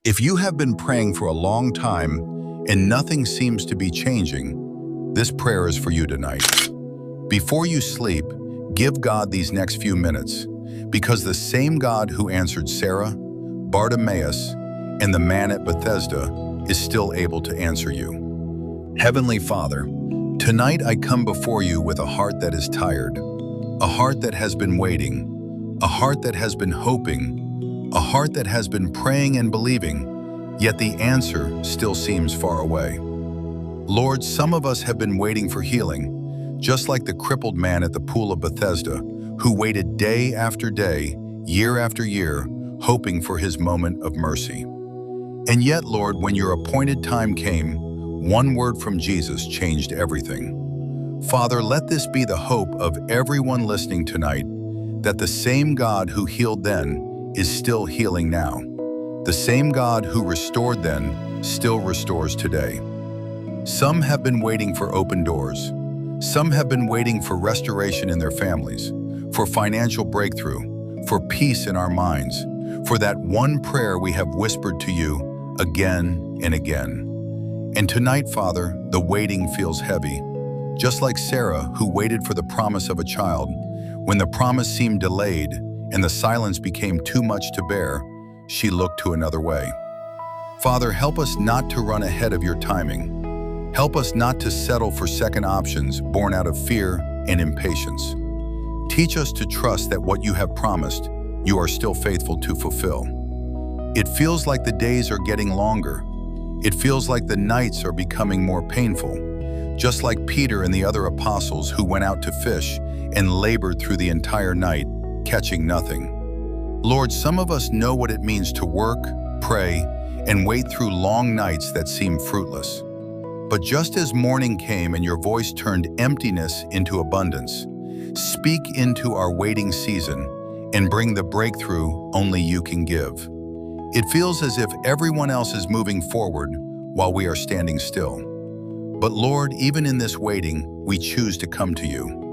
If you have been praying for a long time and nothing seems to be changing, this prayer is for you tonight. Before you sleep, give God these next few minutes, because the same God who answered Sarah, Bartimaeus, and the man at Bethesda is still able to answer you. Heavenly Father, tonight I come before you with a heart that is tired, a heart that has been waiting, a heart that has been hoping, a heart that has been praying and believing, yet the answer still seems far away. Lord, some of us have been waiting for healing, just like the crippled man at the pool of Bethesda, who waited day after day, year after year, hoping for his moment of mercy. And yet, Lord, when your appointed time came, one word from Jesus changed everything. Father, let this be the hope of everyone listening tonight, that the same God who healed then is still healing now. The same God who restored then still restores today. Some have been waiting for open doors. Some have been waiting for restoration in their families, for financial breakthrough, for peace in our minds, for that one prayer we have whispered to you again and again. And tonight, Father, the waiting feels heavy, just like Sarah, who waited for the promise of a child. When the promise seemed delayed and the silence became too much to bear, she looked to another way. Father, help us not to run ahead of your timing. Help us not to settle for second options born out of fear and impatience. Teach us to trust that what you have promised, you are still faithful to fulfill. It feels like the days are getting longer. It feels like the nights are becoming more painful, just like Peter and the other apostles who went out to fish and labored through the entire night, catching nothing. Lord, some of us know what it means to work, pray, and wait through long nights that seem fruitless. But just as morning came and your voice turned emptiness into abundance, speak into our waiting season and bring the breakthrough only you can give. It feels as if everyone else is moving forward while we are standing still. But Lord, even in this waiting, we choose to come to you.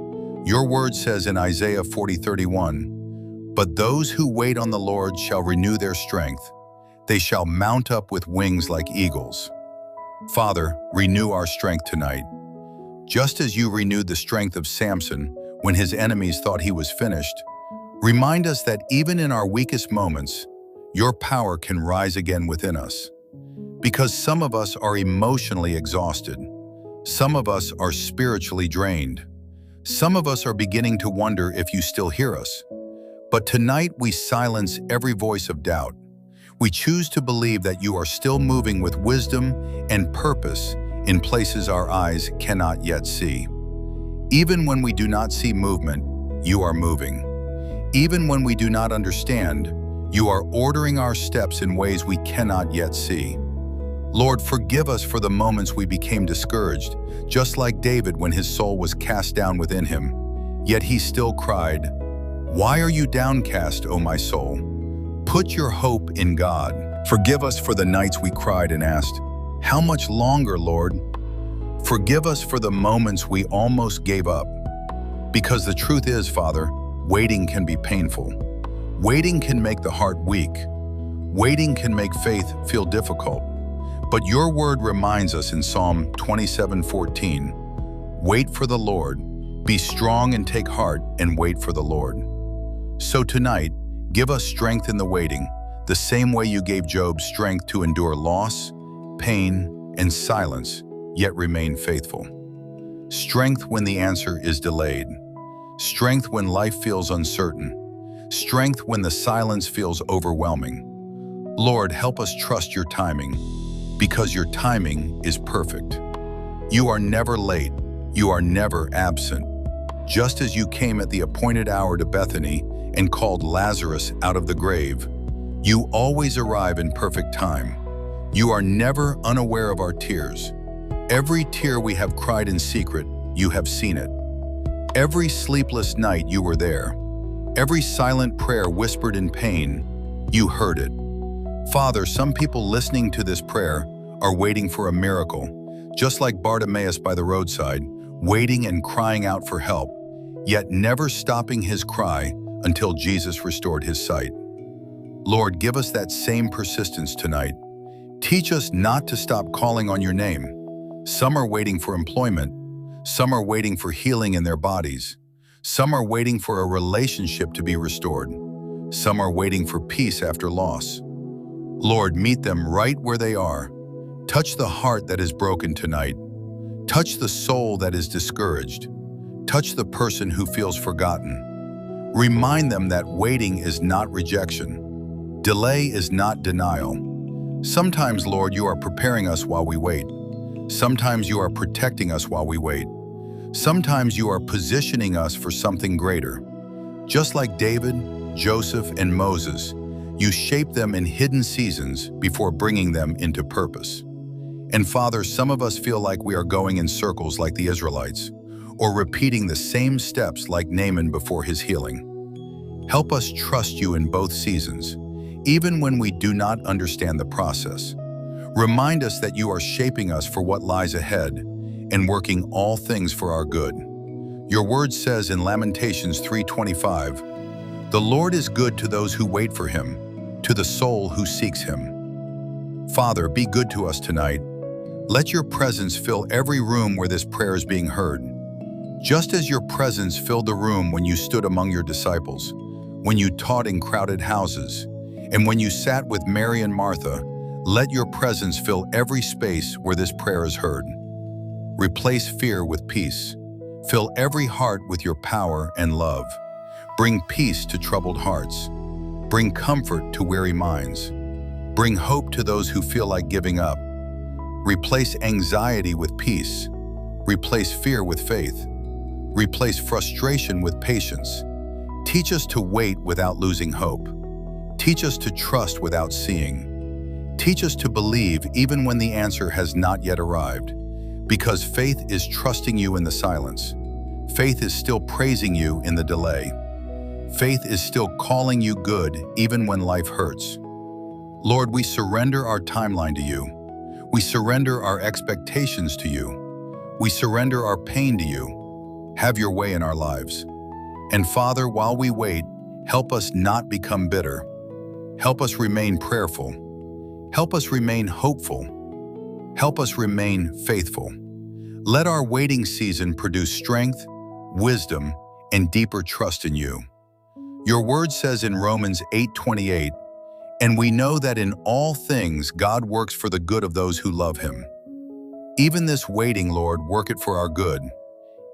Your word says in Isaiah 40:31, "But those who wait on the Lord shall renew their strength. They shall mount up with wings like eagles." Father, renew our strength tonight. Just as you renewed the strength of Samson when his enemies thought he was finished, remind us that even in our weakest moments, your power can rise again within us. Because some of us are emotionally exhausted. Some of us are spiritually drained. Some of us are beginning to wonder if you still hear us. But tonight we silence every voice of doubt. We choose to believe that you are still moving with wisdom and purpose in places our eyes cannot yet see. Even when we do not see movement, you are moving. Even when we do not understand, you are ordering our steps in ways we cannot yet see. Lord, forgive us for the moments we became discouraged, just like David when his soul was cast down within him. Yet he still cried, "Why are you downcast, O my soul? Put your hope in God." Forgive us for the nights we cried and asked, "How much longer, Lord?" Forgive us for the moments we almost gave up. Because the truth is, Father, waiting can be painful. Waiting can make the heart weak. Waiting can make faith feel difficult. But your word reminds us in Psalm 27:14, "Wait for the Lord, be strong and take heart and wait for the Lord." So tonight, give us strength in the waiting, the same way you gave Job strength to endure loss, pain, and silence, yet remain faithful. Strength when the answer is delayed. Strength when life feels uncertain. Strength when the silence feels overwhelming. Lord, help us trust your timing, because your timing is perfect. You are never late. You are never absent. Just as you came at the appointed hour to Bethany and called Lazarus out of the grave, you always arrive in perfect time. You are never unaware of our tears. Every tear we have cried in secret, you have seen it. Every sleepless night, you were there. Every silent prayer whispered in pain, you heard it. Father, some people listening to this prayer are waiting for a miracle, just like Bartimaeus by the roadside, waiting and crying out for help, yet never stopping his cry until Jesus restored his sight. Lord, give us that same persistence tonight. Teach us not to stop calling on your name. Some are waiting for employment. Some are waiting for healing in their bodies. Some are waiting for a relationship to be restored. Some are waiting for peace after loss. Lord, meet them right where they are. Touch the heart that is broken tonight. Touch the soul that is discouraged. Touch the person who feels forgotten. Remind them that waiting is not rejection. Delay is not denial. Sometimes, Lord, you are preparing us while we wait. Sometimes you are protecting us while we wait. Sometimes you are positioning us for something greater. Just like David, Joseph, and Moses, you shape them in hidden seasons before bringing them into purpose. And Father, some of us feel like we are going in circles like the Israelites, or repeating the same steps like Naaman before his healing. Help us trust you in both seasons, even when we do not understand the process. Remind us that you are shaping us for what lies ahead and working all things for our good. Your word says in Lamentations 3:25, "The Lord is good to those who wait for him, to the soul who seeks him." Father, be good to us tonight. Let your presence fill every room where this prayer is being heard. Just as your presence filled the room when you stood among your disciples, when you taught in crowded houses, and when you sat with Mary and Martha, let your presence fill every space where this prayer is heard. Replace fear with peace. Fill every heart with your power and love. Bring peace to troubled hearts. Bring comfort to weary minds. Bring hope to those who feel like giving up. Replace anxiety with peace. Replace fear with faith. Replace frustration with patience. Teach us to wait without losing hope. Teach us to trust without seeing. Teach us to believe even when the answer has not yet arrived. Because faith is trusting you in the silence. Faith is still praising you in the delay. Faith is still calling you good even when life hurts. Lord, we surrender our timeline to you. We surrender our expectations to you. We surrender our pain to you. Have your way in our lives. And Father, while we wait, help us not become bitter. Help us remain prayerful. Help us remain hopeful. Help us remain faithful. Let our waiting season produce strength, wisdom, and deeper trust in you. Your word says in Romans 8:28, "And we know that in all things God works for the good of those who love him." Even this waiting, Lord, work it for our good.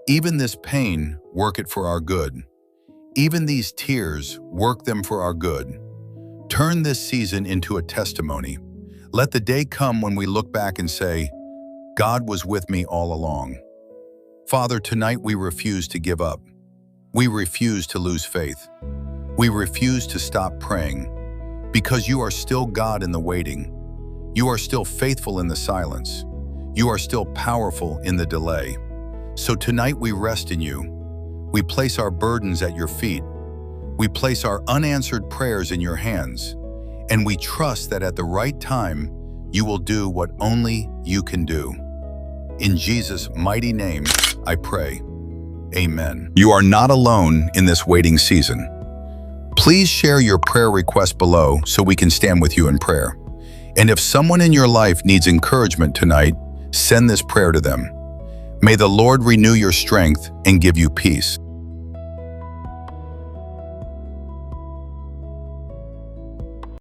Even this pain, work it for our good. Even these tears, work them for our good. Turn this season into a testimony. Let the day come when we look back and say, "God was with me all along." Father, tonight we refuse to give up. We refuse to lose faith. We refuse to stop praying, because you are still God in the waiting. You are still faithful in the silence. You are still powerful in the delay. So tonight we rest in you. We place our burdens at your feet. We place our unanswered prayers in your hands. And we trust that at the right time, you will do what only you can do. In Jesus' mighty name, I pray. Amen. You are not alone in this waiting season. Please share your prayer request below so we can stand with you in prayer. And if someone in your life needs encouragement tonight, send this prayer to them. May the Lord renew your strength and give you peace.